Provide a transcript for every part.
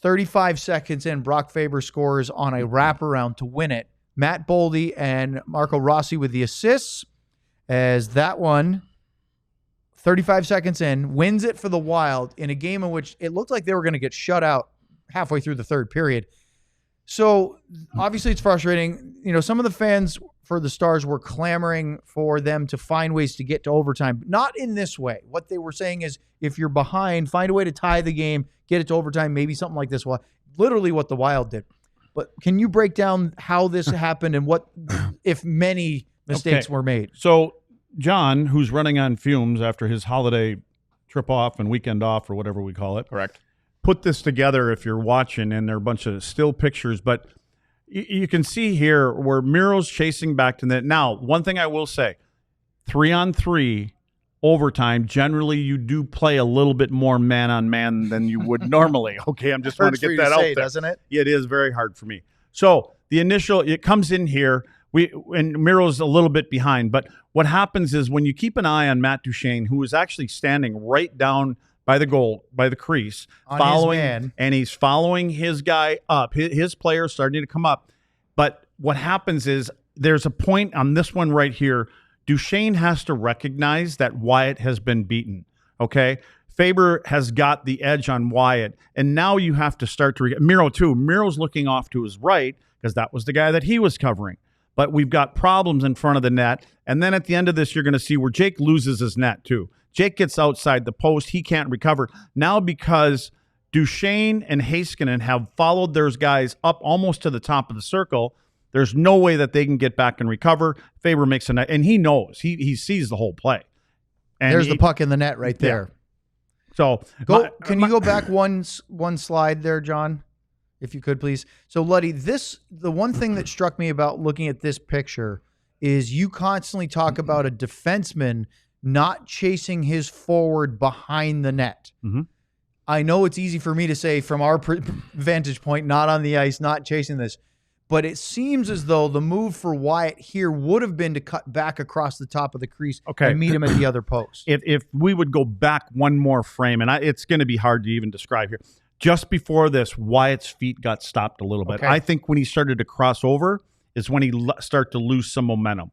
35 seconds in, Brock Faber scores on a wraparound to win it. Matt Boldy and Marco Rossi with the assists, as that one, 35 seconds in, wins it for the Wild in a game in which it looked like they were going to get shut out halfway through the third period. So obviously it's frustrating. You know, some of the fans for the Stars were clamoring for them to find ways to get to overtime. Not in this way. What they were saying is, if you're behind, find a way to tie the game, get it to overtime, maybe something like this. Well, literally what the Wild did. But can you break down how this happened and what, if many, mistakes were made? So John, who's running on fumes after his holiday trip off and weekend off or whatever we call it. Correct. Put this together if you're watching, and there are a bunch of still pictures, but you can see here where Miro's chasing back to the net. Now, one thing I will say, 3-on-3 overtime, generally you do play a little bit more man-on-man than you would normally. Okay, I'm just trying to get that out there. Doesn't it? Yeah, it is very hard for me. So the initial, it comes in here, and Miro's a little bit behind, but what happens is when you keep an eye on Matt Duchene, who is actually standing right down by the goal, by the crease, on following, his man. and he's following his guy up. His player starting to come up. But what happens is there's a point on this one right here. Duchene has to recognize that Wyatt has been beaten. Okay, Faber has got the edge on Wyatt, and now you have to start to Miro too. Miro's looking off to his right because that was the guy that he was covering. But we've got problems in front of the net, and then at the end of this, you're going to see where Jake loses his net too. Jake gets outside the post. He can't recover. Now because Duchene and Heiskanen have followed those guys up almost to the top of the circle, there's no way that they can get back and recover. Faber makes a net, and he knows. He sees the whole play. And there's the puck in the net right there. Yeah. So can you go back one slide there, John, if you could, please? So, Luddy, the one thing that struck me about looking at this picture is you constantly talk about a defenseman not chasing his forward behind the net. Mm-hmm. I know it's easy for me to say from our vantage point, not on the ice, not chasing this, but it seems as though the move for Wyatt here would have been to cut back across the top of the crease and meet him at the other post. If we would go back one more frame, and it's going to be hard to even describe here. Just before this, Wyatt's feet got stopped a little bit. Okay. I think when he started to cross over is when he start to lose some momentum.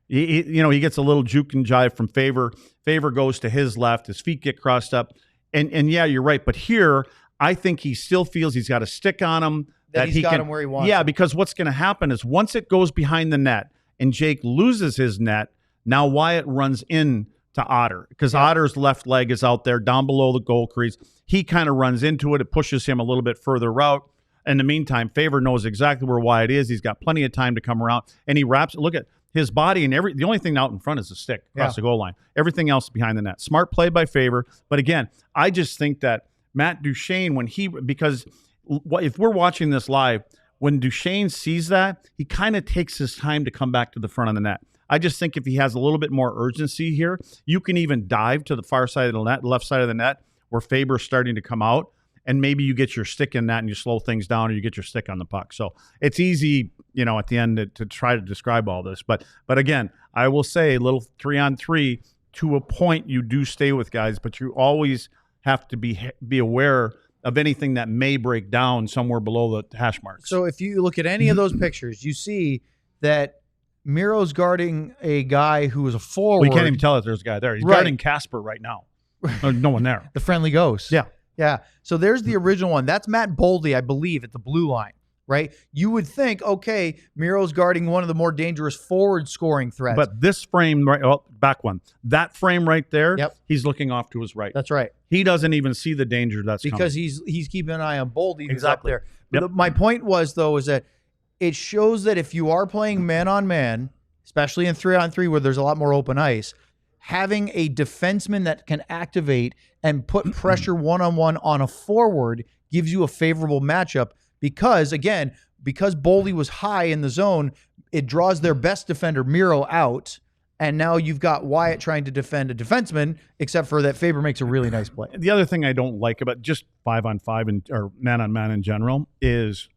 He gets a little juke and jive from Faber. Faber goes to his left. His feet get crossed up. And yeah, you're right. But here, I think he still feels he's got a stick on him. That he's got him where he wants Yeah, him. because what's going to happen is once it goes behind the net and Jake loses his net, now Wyatt runs in to Otter because Otter's left leg is out there down below the goal crease. He kind of runs into it. It pushes him a little bit further out. In the meantime, Faber knows exactly where Wyatt is. He's got plenty of time to come around. And he wraps, look at his body, and the only thing out in front is the stick across the goal line. Everything else behind the net. Smart play by Faber. But again, I just think that Matt Duchene, because if we're watching this live, when Duchene sees that, he kind of takes his time to come back to the front of the net. I just think if he has a little bit more urgency here, you can even dive to the far side of the net, left side of the net, where Faber's starting to come out, and maybe you get your stick in that and you slow things down, or you get your stick on the puck. So it's easy, at the end to try to describe all this. But again, I will say a little 3-on-3 to a point. You do stay with guys, but you always have to be aware of anything that may break down somewhere below the hash marks. So if you look at any of those pictures, you see that Miro's guarding a guy who is a forward. We can't even tell if there's a guy there. He's guarding Casper right now. No one there. The friendly ghost. Yeah. Yeah. So there's the original one. That's Matt Boldy, I believe, at the blue line, right? You would think, okay, Miro's guarding one of the more dangerous forward scoring threats. But this frame, back one, that frame right there, he's looking off to his right. That's right. He doesn't even see the danger that's because coming. he's keeping an eye on Boldy who's Exactly. up there. But my point was, though, is that it shows that if you are playing man-on-man, especially in 3-on-3 where there's a lot more open ice, having a defenseman that can activate and put pressure one-on-one on a forward gives you a favorable matchup because Boldy was high in the zone, it draws their best defender, Miro, out, and now you've got Wyatt trying to defend a defenseman, except for that Faber makes a really nice play. The other thing I don't like about just 5-on-5 or man-on-man in general is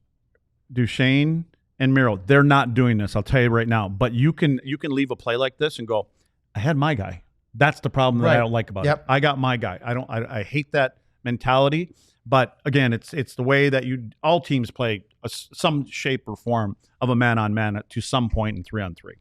Duchene and Miro. They're not doing this, I'll tell you right now. But you can leave a play like this and go, I had my guy. That's the problem that I don't like about it. I got my guy. I hate that mentality. But again, it's the way that all teams play some shape or form of a man-on-man to some point in 3-on-3.